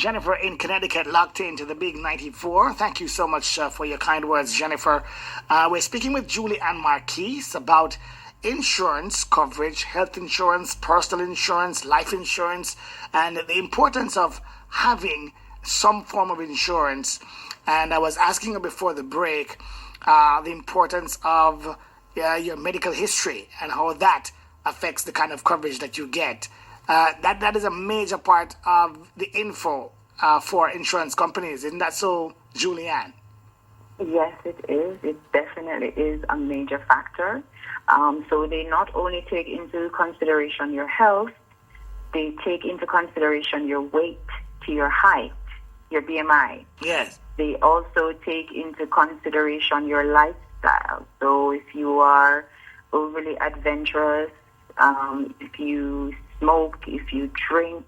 Jennifer in Connecticut, locked into the big 94. Thank you so much for your kind words, Jennifer. We're speaking with Juli-Ann Marquise about insurance coverage, health insurance, personal insurance, life insurance, and the importance of having some form of insurance. And I was asking her before the break the importance of your medical history and how that affects the kind of coverage that you get. That is a major part of the info for insurance companies. Isn't that so, Juli-Ann? Yes, it is. It definitely is a major factor. So they not only take into consideration your health, they take into consideration your weight to your height, your BMI. Yes. They also take into consideration your lifestyle. So if you are overly adventurous, if you smoke, if you drink,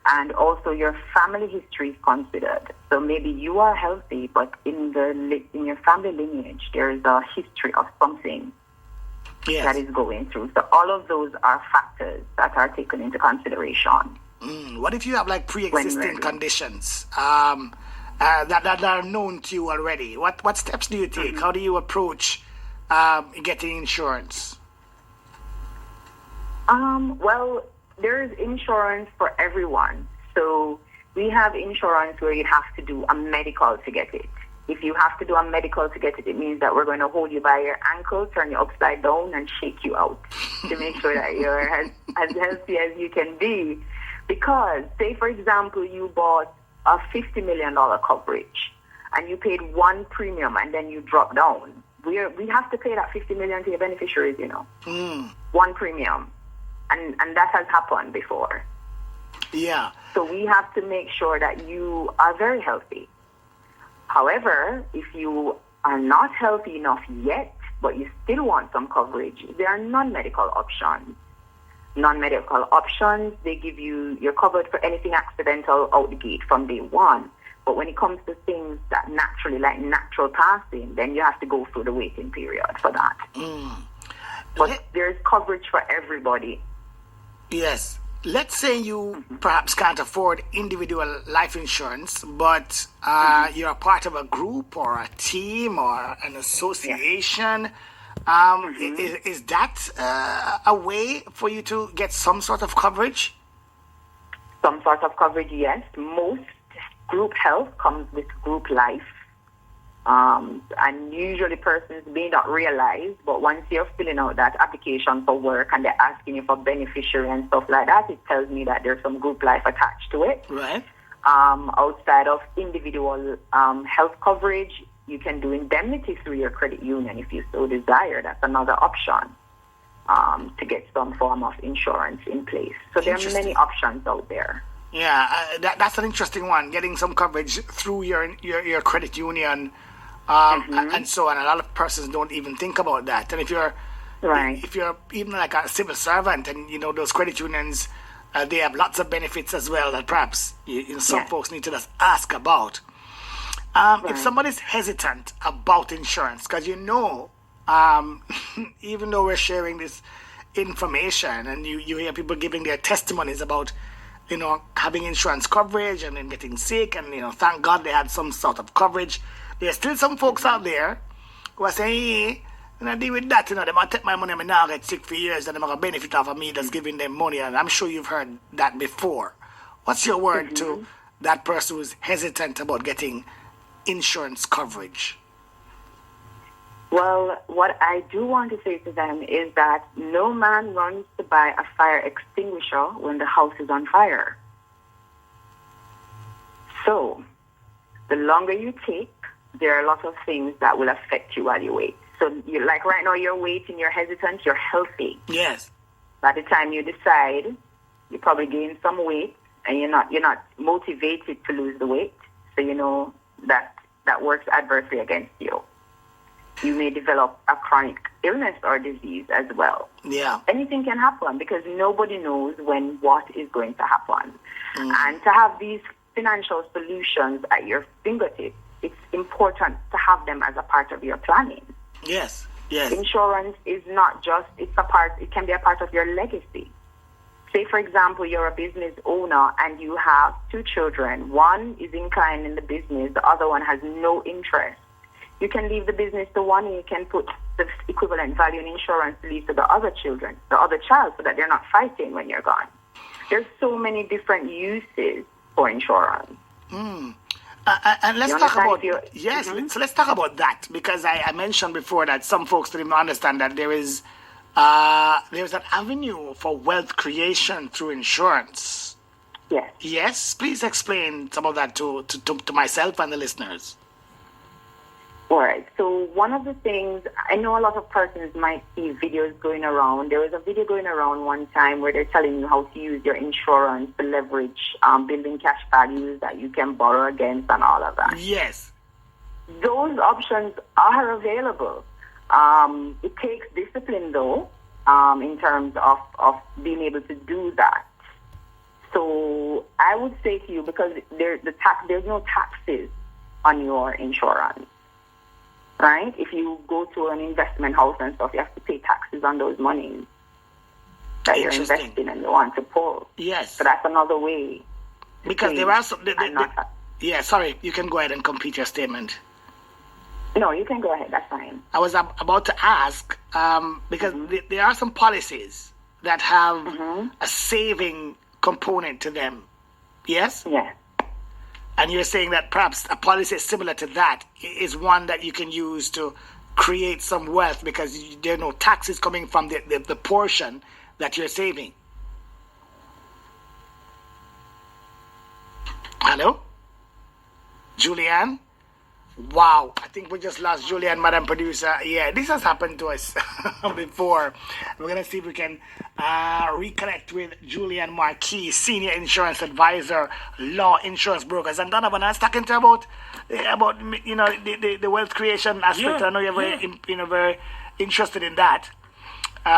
and also your family history is considered. So maybe you are healthy, but in your family lineage, there is a history of something that is going through. So all of those are factors that are taken into consideration. What if you have like pre-existing conditions that are known to you already? What steps do you take? How do you approach getting insurance? Well, there is insurance for everyone. So we have insurance where you have to do a medical to get it. If you have to do a medical to get it, it means that we're going to hold you by your ankle, turn you upside down, and shake you out to make sure that you're as healthy as you can be. Because, say, for example, you bought a $50 million coverage and you paid one premium and then you drop down. We have to pay that $50 million to your beneficiaries, one premium. And that has happened before. Yeah. So we have to make sure that you are very healthy. However, if you are not healthy enough yet, but you still want some coverage, there are non-medical options. Non-medical options, they give you're covered for anything accidental out the gate from day one. But when it comes to things that naturally, like natural passing, then you have to go through the waiting period for that. But there's coverage for everybody. Yes. Let's say you perhaps can't afford individual life insurance, but you're a part of a group or a team or an association. Is that a way for you to get some sort of coverage? Some sort of coverage, yes. Most group health comes with group life. And usually persons may not realize, but once you're filling out that application for work and they're asking you for beneficiary and stuff like that, it tells me that there's some group life attached to it. Right. Outside of individual health coverage, you can do indemnity through your credit union if you so desire. That's another option to get some form of insurance in place. So there are many options out there. Yeah, that's an interesting one, getting some coverage through your credit union. And so on. A lot of persons don't even think about that. And if you're even like a civil servant, and those credit unions, they have lots of benefits as well that perhaps some folks need to just ask about. If somebody's hesitant about insurance, because even though we're sharing this information, and you hear people giving their testimonies about having insurance coverage and then getting sick, and thank God they had some sort of coverage. There's still some folks out there who are saying, hey, when I deal with that, they might take my money and I now get sick for years, and they're going to benefit off of me just giving them money. And I'm sure you've heard that before. What's your word to that person who's hesitant about getting insurance coverage? Well, what I do want to say to them is that no man runs to buy a fire extinguisher when the house is on fire. So, the longer you take, there are a lot of things that will affect you while you wait. So, like right now, you're waiting, you're hesitant, you're healthy. Yes. By the time you decide, you probably gain some weight, and you're not motivated to lose the weight. So that works adversely against you. You may develop a chronic illness or disease as well. Yeah. Anything can happen because nobody knows when what is going to happen. And to have these financial solutions at your fingertips, it's important to have them as a part of your planning. Yes, yes. Insurance is not just, it can be a part of your legacy. say, for example, you're a business owner and you have two children. One is inclined in the business, the other one has no interest. You can leave the business to one and you can put the equivalent value in insurance to leave to the other children, the other child, so that they're not fighting when you're gone. There's so many different uses for insurance. And let's talk about So let's talk about that, because I mentioned before that some folks don't even understand that there's an avenue for wealth creation through insurance. Yes. Yes, please explain some of that to myself and the listeners. All right. So one of the things, I know a lot of persons might see videos going around. There was a video going around one time where they're telling you how to use your insurance to leverage building cash values that you can borrow against and all of that. Yes. Those options are available. It takes discipline, though, in terms of being able to do that. So I would say to you, because there's no taxes on your insurance. Right? If you go to an investment house and stuff, you have to pay taxes on those monies that you're investing and you want to pull. Yes. So that's another way. Because there are some... sorry, you can go ahead and complete your statement. No, you can go ahead. That's fine. I was about to ask, because there are some policies that have a saving component to them. Yes? Yeah. And you're saying that perhaps a policy similar to that is one that you can use to create some wealth because there are no taxes coming from the portion that you're saving. Hello? Juli-Ann? Wow, I think we just lost Juli-Ann, Madam Producer. Yeah, this has happened to us before. We're going to see if we can reconnect with Juli-Ann Marquis, Senior Insurance Advisor, Law Insurance Brokers. And Donovan, I was talking to you about the wealth creation aspect. I know you're very interested in that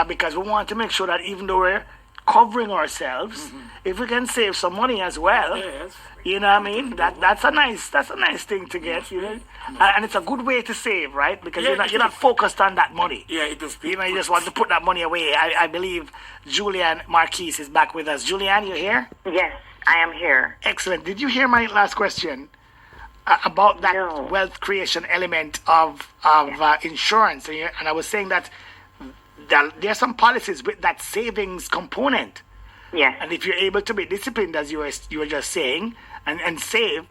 because we want to make sure that even though we're covering ourselves, if we can save some money as well, you know what I mean? That's a nice thing to get, you know? And it's a good way to save, right? Because you're not focused on that money. Yeah, it is. You just want to put that money away. I believe Juli-Ann Marquis is back with us. Juli-Ann, you here? Yes, I am here. Excellent. Did you hear my last question about that wealth creation element of insurance? And I was saying that there are some policies with that savings component. Yes. And if you're able to be disciplined, as you were just saying, and save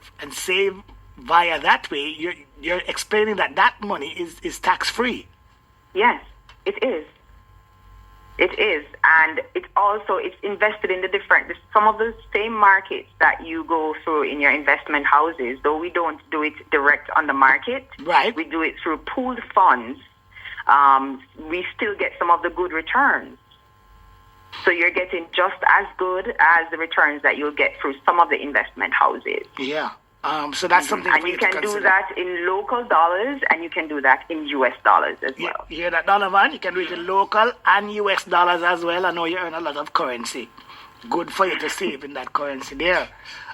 via that way, you're explaining that money is tax free. Yes, it is. It is, and it's invested in some of the same markets that you go through in your investment houses. Though we don't do it direct on the market, right? We do it through pooled funds. We still get some of the good returns. So you're getting just as good as the returns that you'll get through some of the investment houses. Yeah. So that's something and for you to can consider. do that in local dollars, and you can do that in U.S. dollars as well. You hear that, Donovan? You can do it in local and U.S. dollars as well. I know you earn a lot of currency. Good for you to save in that currency there.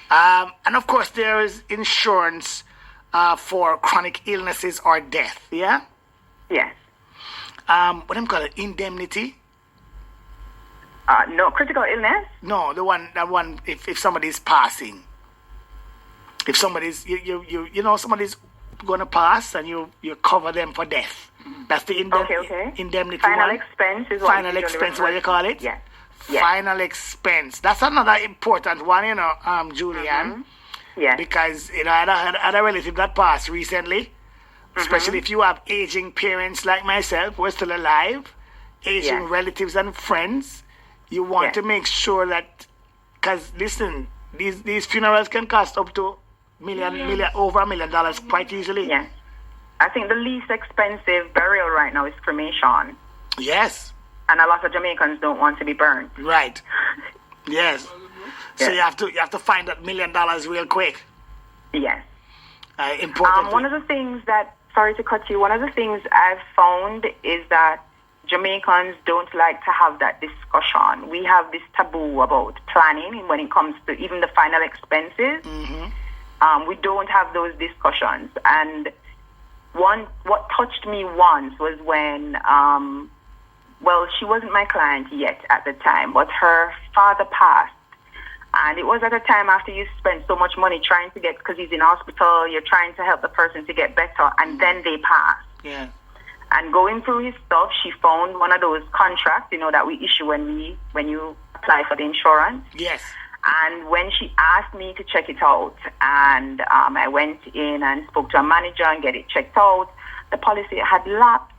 And of course, there is insurance for chronic illnesses or death. Yeah. Yes. What do you call it? Indemnity. No, critical illness? No, that one if somebody's passing. If somebody's somebody's gonna pass and you cover them for death. That's the indemnity Final one. expense is Final expense, what you call it? Yeah. Final expense. That's another important one, Juli-Ann. Yeah. Because I had a relative that passed recently. Especially if you have aging parents like myself who are still alive, aging relatives and friends. You want to make sure that, because listen, these funerals can cost up to over $1 million quite easily. Yeah. I think the least expensive burial right now is cremation. Yes. And a lot of Jamaicans don't want to be burned. Right. Yes. So you have to find that $1 million real quick. Yes. Important. One of the things sorry to cut you, one of the things I've found is that Jamaicans don't like to have that discussion. We have this taboo about planning when it comes to even the final expenses. We don't have those discussions. And what touched me once was when well, she wasn't my client yet at the time, but her father passed. And it was at a time after you spend so much money trying to get, because he's in hospital, you're trying to help the person to get better, and then they pass. Yeah. And going through his stuff, she found one of those contracts, that we issue when you apply for the insurance. Yes. And when she asked me to check it out, and I went in and spoke to a manager and get it checked out, the policy had lapsed.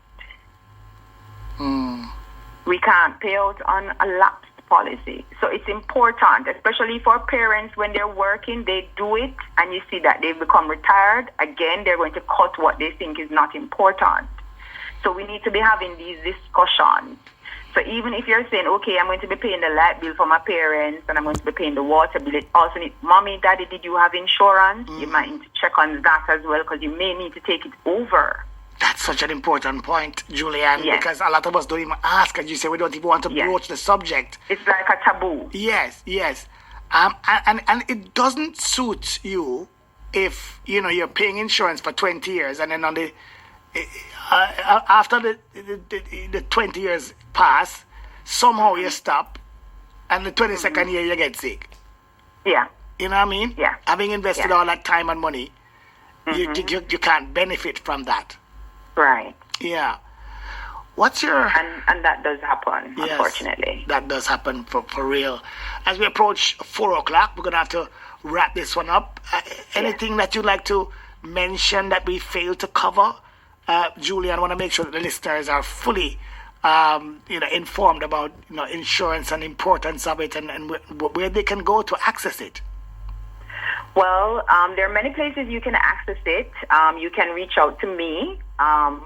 We can't pay out on a lapsed policy. So it's important, especially for parents when they're working, they do it, and you see that they've become retired. Again, they're going to cut what they think is not important. So we need to be having these discussions. So even if you're saying, okay, I'm going to be paying the light bill for my parents and I'm going to be paying the water bill, it also needs, mommy, daddy, did you have insurance? You might need to check on that as well, because you may need to take it over. That's such an important point, Juli-Ann, Yes. because a lot of us don't even ask, as you say, we don't even want to Yes. broach the subject. It's like a taboo. Yes. And it doesn't suit you if, you're paying insurance for 20 years and then on the after the 20 years pass, somehow you stop, and the 22nd year you get sick. Yeah. You know what I mean? Yeah. Having invested Yeah. all that time and money, you can't benefit from that. Right. Yeah. What's your... And that does happen, Yes, unfortunately. that does happen for real. As we approach 4 o'clock, we're going to have to wrap this one up. Anything that you'd like to mention that we failed to cover? Juli-Ann, I want to make sure that the listeners are fully informed about insurance and importance of it, and where they can go to access it. Well, there are many places you can access it. You can reach out to me at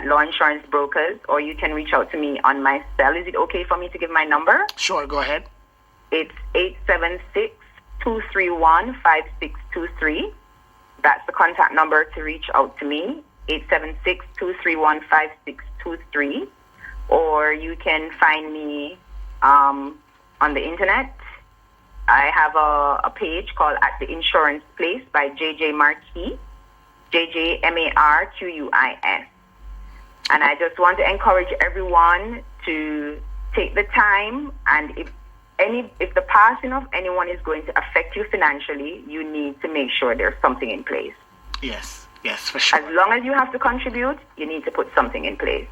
Law Insurance Brokers, or you can reach out to me on my cell. Is it okay for me to give my number? Sure, go ahead. It's 876-231-5623. That's the contact number to reach out to me, 876-231-5623. Or you can find me on the internet. I have a page called At the Insurance Place by JJ Marquis, JJ Marquis. And I just want to encourage everyone to take the time, and if the passing of anyone is going to affect you financially, you need to make sure there's something in place. Yes, for sure. As long as you have to contribute, you need to put something in place.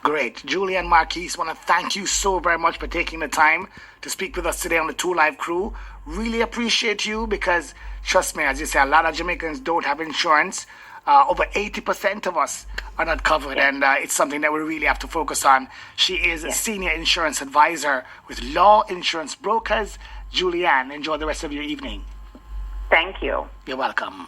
Great. Juli-Ann Marquis, I want to thank you so very much for taking the time to speak with us today on the 2 Live crew. Really appreciate you, because, trust me, as you say, a lot of Jamaicans don't have insurance. Over 80% of us are not covered, and it's something that we really have to focus on. She is a senior insurance advisor with Law Insurance Brokers. Juli-Ann, enjoy the rest of your evening. Thank you. You're welcome.